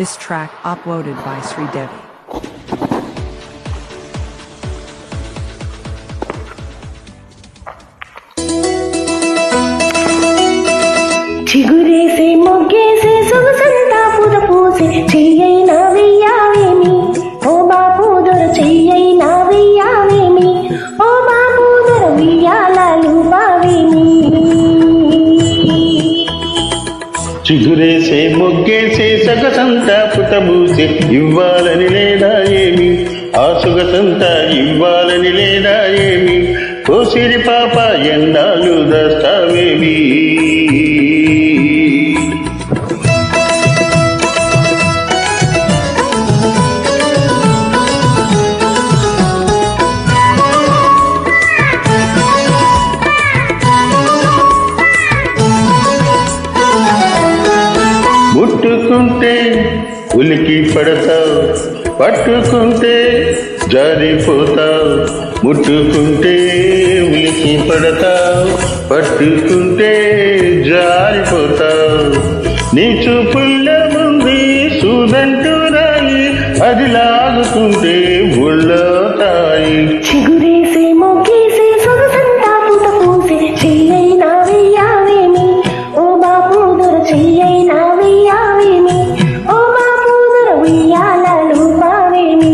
This track uploaded by Sri Devi. చిగురేసే మొగ్గేసే సొగసంతా పుద పూసే చెయ్యైనా వెయ్యావేమి ఓ బాపు దొర చెయ్యైనా వెయ్యావేమి ఓ బాపు దొర వెయ్యాలూ బావేమి చిగురేసే మొగ్గేసే సొగసంతా పుటబూసే ఇవ్వాలని లేదా ఏమి ఆ సొగసంతా ఇవ్వాలని లేదా ఏమి ఓ సిరి పాప ఎండాలు దస్తావేమి ముట్టుకుంటే ఉలికి పడతావు పట్టుకుంటే జారిపోతావు ముట్టుకుంటే ఉలికి పడతావు పట్టుకుంటే జారిపోతావు నీ చూపుల్ల ముందు సూదంటూ రాయి అది లాగుతుంటే ఉళ్ళతాయి చిగురేసే మొగ్గేసే సొగసంతా పుద పూసే చెయ్యైనా వెయ్యావేమి ఓ బాపు దొర చెయ్యైనా వెయ్యావేమి ఓ బాపు దొర వెయ్యాలూ బావేమి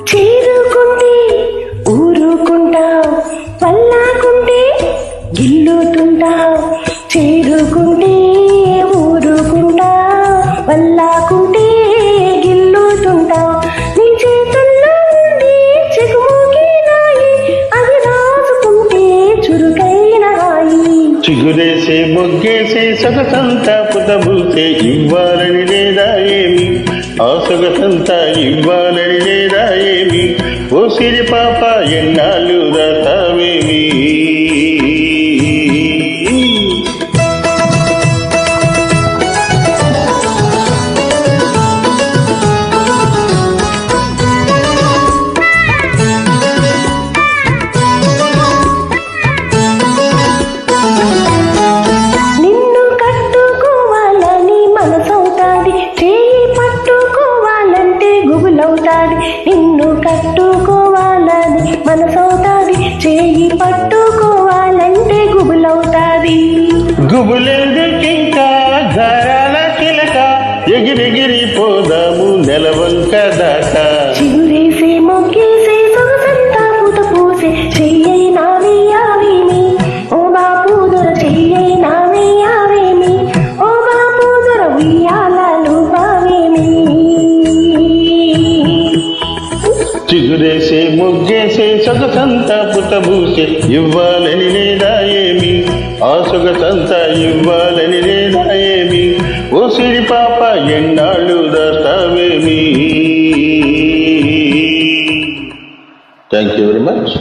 చేరుకుంటే ఊరుకుంటావు పల్లాకుంటే గిల్లుతుంటావు చేరుకుంటే ఊరుకుంటావు పల్లాకుంటే గిల్లుతుంటావు నీ చేతుల్లో ఉండి చెకుముకినాయి అది రాసుకుంటే చురుకైన రాయి చిగురేసే మొగ్గేసే సొగసంతా పుటబూసే ఇవ్వాలని లేదా ఏమి ఆ సొగసంతా ఇవ్వాలని లేదా ఏమి ఓ సిరి పాప ఎన్నాళ్ళు దాస్తావేమి నిన్ను కట్టుకోవాలని మనసవుతాది చేయి పట్టుకోవాలంటే గుబులవుతాది నిన్ను కట్టుకోవాలని మనసవుతాది చేయి పట్టుకోవాలంటే గుబులవుతాది గుబులెందుకింకా గారాల చిలక ఎగిరెగిరి పోదాము నెలవంక దాకా చిగురేసే మొగ్గేసే సొగసంతా పుద పూసే చెయ్యైనా వెయ్యావేమి ఓ బాపు దొర చెయ్యైనా వెయ్యావేమి ఓ బాపు దొర వెయ్యాలూ బావేమి చిగురేసే మొగ్గేసే సొగసంతా పుటబూసే ఇవ్వాలని లేదా ఏమి ఆ సొగసంతా ఇవ్వాలని లేదా ఏమి ఓ సిరి పాప ఎన్నాళ్ళు దాస్తావేమి థ్యాంక్ యూ వెరీ మచ్.